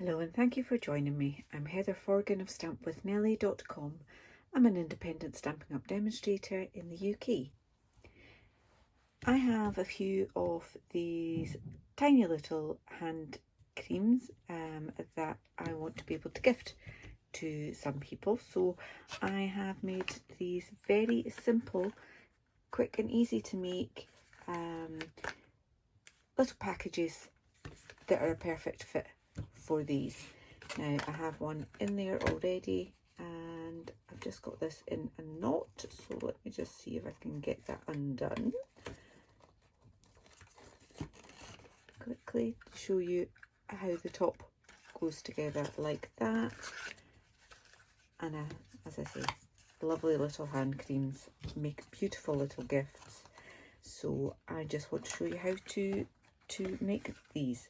Hello and thank you for joining me. I'm Heather Forgan of stampwithnellie.com. I'm an independent Stampin' Up demonstrator in the UK. I have a few of these tiny little hand creams that I want to be able to gift to some people. So I have made these very simple, quick and easy to make little packages that are a perfect fit for these. Now I have one in there already and I've just got this in a knot, so let me just see if I can get that undone quickly to show you how the top goes together like that. And as I say, lovely little hand creams make beautiful little gifts, so I just want to show you how to make these.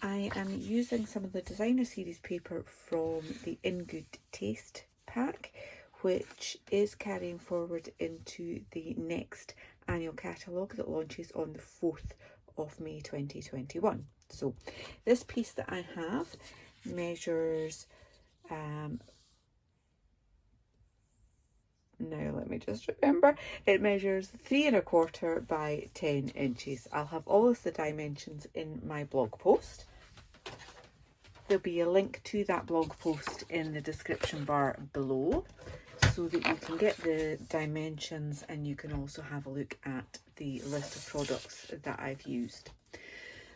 I am using some of the designer series paper from the In Good Taste pack, which is carrying forward into the next annual catalogue that launches on the 4th of May 2021. So this piece that I have measures, now let me just remember, it measures 3 1/4 by 10 inches. I'll have all of the dimensions in my blog post. There'll be a link to that blog post in the description bar below so that you can get the dimensions, and you can also have a look at the list of products that I've used.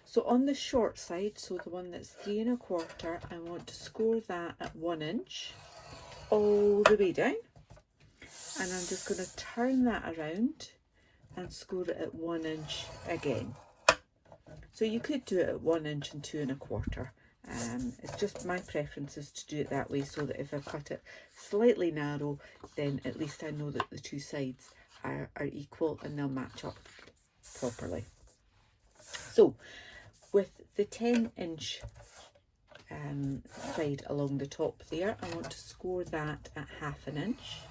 So on the short side, so the one that's 3 1/4, I want to score that at 1 inch all the way down, and I'm just going to turn that around and score it at 1 inch again. So you could do it at 1 inch and 2 1/4. It's just my preference is to do it that way, so that if I cut it slightly narrow, then at least I know that the two sides are equal and they'll match up properly. So with the 10 inch side along the top there, I want to score that at 1/2 inch,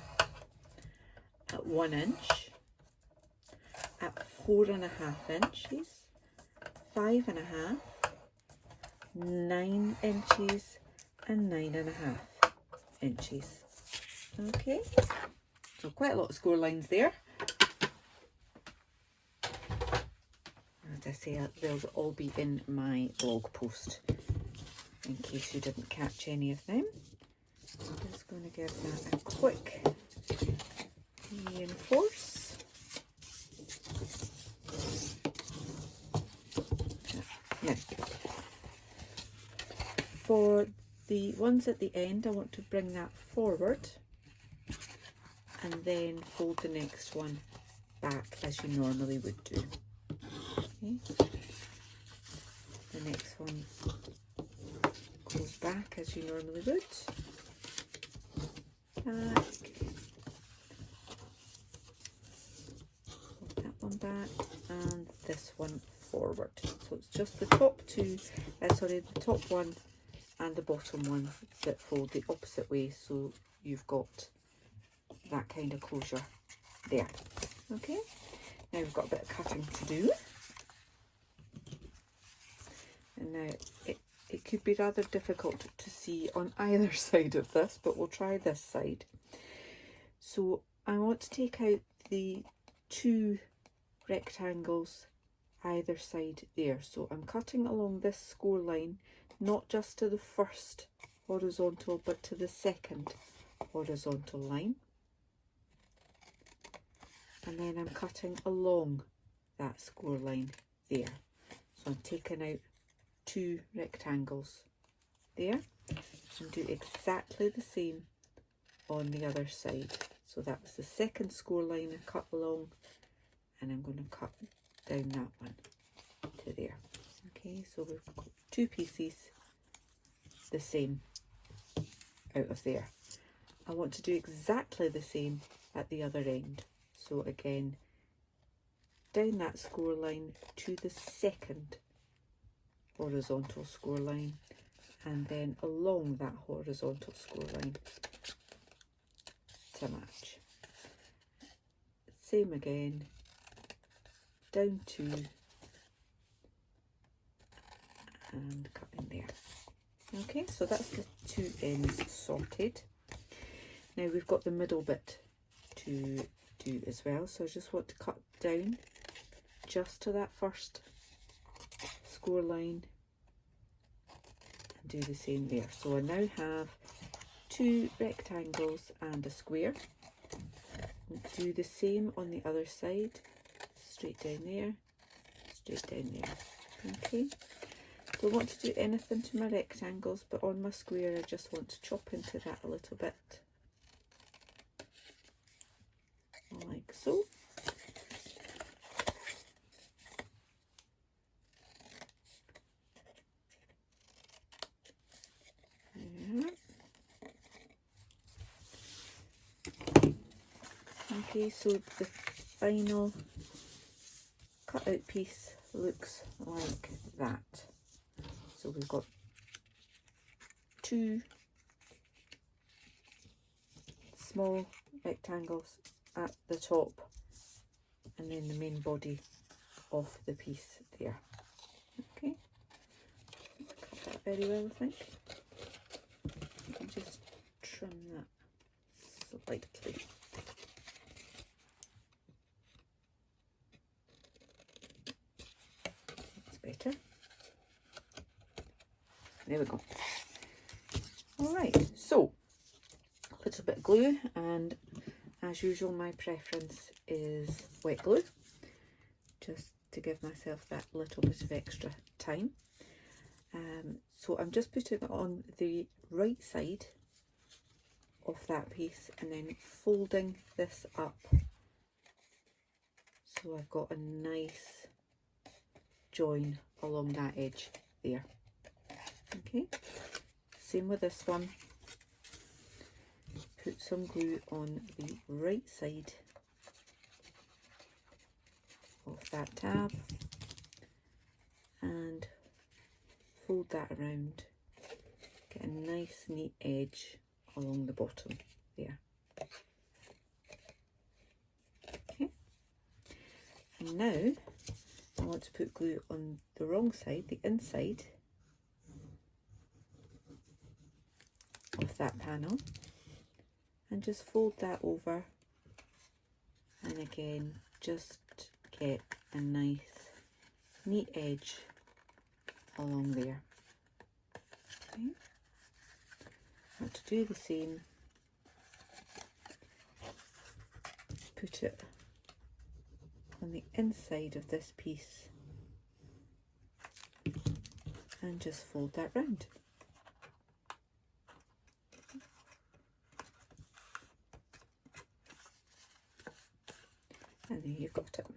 at 1 inch, at 4 1/2 inches, 5 1/2, 9 inches and 9 1/2 inches. Okay, so quite a lot of score lines there. As I say, they'll all be in my blog post in case you didn't catch any of them. I'm just going to give that a quick reinforce. Now, for the ones at the end, I want to bring that forward and then fold the next one back as you normally would do. Okay. The next one goes back as you normally would. Back. Fold that one back and this one forward. So it's just the top two, the top one and the bottom one that fold the opposite way, so you've got that kind of closure there. Okay, now we've got a bit of cutting to do, and now it could be rather difficult to see on either side of this, but we'll try this side. So I want to take out the 2 rectangles either side there, so I'm cutting along this score line, not just to the first horizontal but to the second horizontal line, and then I'm cutting along that score line there. So I'm taking out 2 rectangles there, and do exactly the same on the other side. So that was the second score line I cut along, and I'm going to cut down that one to there. Okay, so we've got 2 pieces the same out of there. I want to do exactly the same at the other end. So again, down that score line to the second horizontal score line, and then along that horizontal score line to match. Same again, down 2 and cut in there. Okay, so that's the two ends sorted. Now we've got the middle bit to do as well, so I just want to cut down just to that first score line and do the same there. So I now have two rectangles and a square. Do the same on the other side, straight down there, straight down there. Okay, don't want to do anything to my rectangles, but on my square I just want to chop into that a little bit, like so. Okay, so the final cut out piece looks like that. So we've got two small rectangles at the top and then the main body of the piece there. Okay, cut that very well, I think. And just trim that slightly. Better. There we go. All right, so a little bit of glue, and as usual my preference is wet glue, just to give myself that little bit of extra time. So I'm just putting it on the right side of that piece and then folding this up so I've got a nice join along that edge there. Okay, same with this one. Put some glue on the right side of that tab and fold that around, get a nice neat edge along the bottom there. Okay, and now I want to put glue on the wrong side, the inside of that panel, and just fold that over, and again just get a nice neat edge along there. Okay, I want to do the same, put it on the inside of this piece and just fold that round. And there you've got it.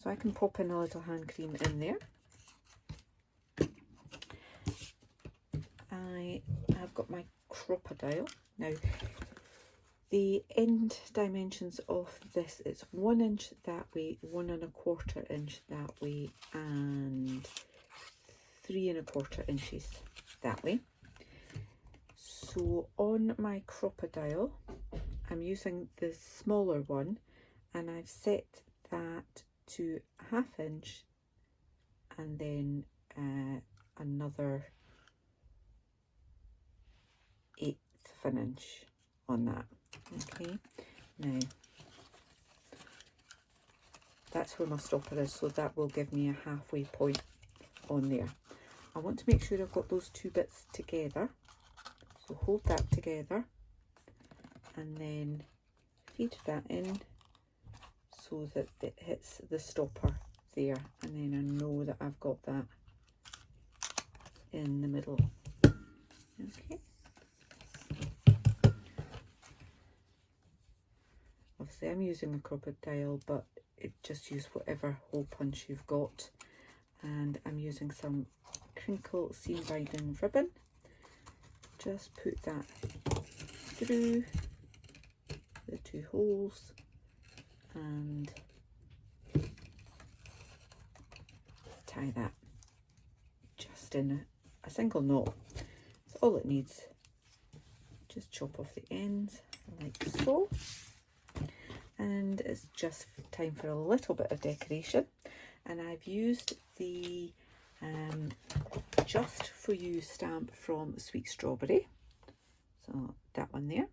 So I can pop in a little hand cream in there. I have got my crocodile. Now the end dimensions of this, it's 1 inch that way, 1 1/4 inch that way, and 3 1/4 inches that way. So on my crocodile, I'm using the smaller one, and I've set that to 1/2 inch and then another 1/8 of an inch on that. Okay, now that's where my stopper is, so that will give me a halfway point on there. I want to make sure I've got those two bits together, so hold that together and then feed that in so that it hits the stopper there, and then I know that I've got that in the middle. Okay, obviously I'm using a crocodile, but just use whatever hole punch you've got, and I'm using some crinkle seam binding ribbon. Just put that through the two holes and tie that just in a single knot. That's all it needs. Just chop off the ends like so, and it's just time for a little bit of decoration. And I've used the Just For You stamp from Sweet Strawberry. So that one there.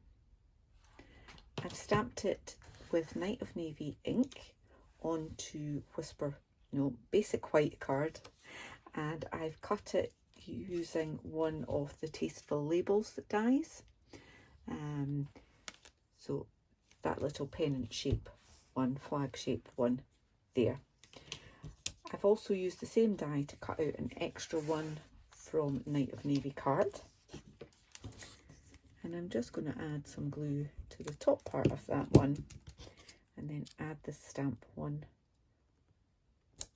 I've stamped it with Night of Navy ink onto basic white card, and I've cut it using one of the Tasteful Labels dies. So that little pennant shape one, flag shape one there. I've also used the same die to cut out an extra one from Night of Navy card. And I'm just going to add some glue to the top part of that one, and then add the stamp one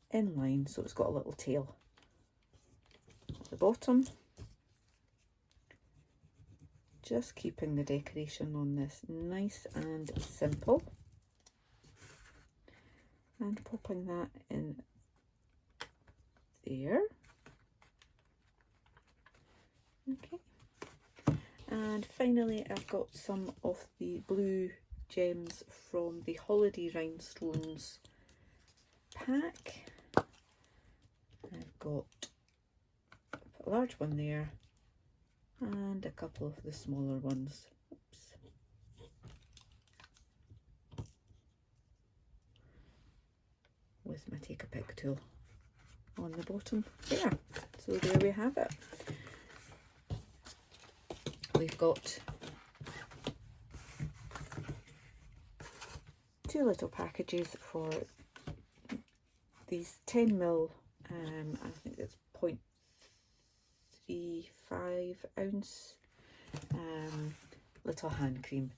in line so it's got a little tail at the bottom. Just keeping the decoration on this nice and simple, and popping that in there. Okay. And finally, I've got some of the blue gems from the Holiday Rhinestones pack. I've got a large one there and a couple of the smaller ones. Oops. With my Take a Pic tool on the bottom there. So there we have it. We've got 2 little packages for these 10mm, I think it's 0.35 ounce little hand cream.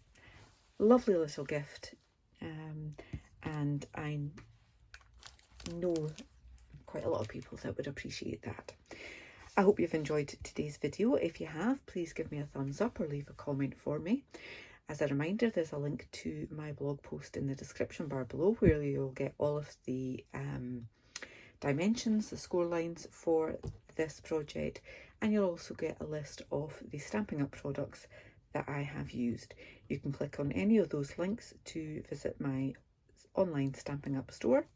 Lovely little gift, and I know quite a lot of people that would appreciate that. I hope you've enjoyed today's video. If you have, please give me a thumbs up or leave a comment for me. As a reminder, there's a link to my blog post in the description bar below, where you'll get all of the dimensions, the score lines for this project, and you'll also get a list of the Stampin' Up products that I have used. You can click on any of those links to visit my online Stampin' Up store.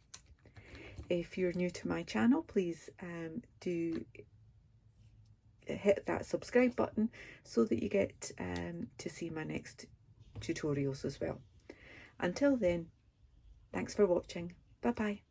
If you're new to my channel, please do hit that subscribe button so that you get to see my next tutorials as well. Until then, thanks for watching. Bye bye.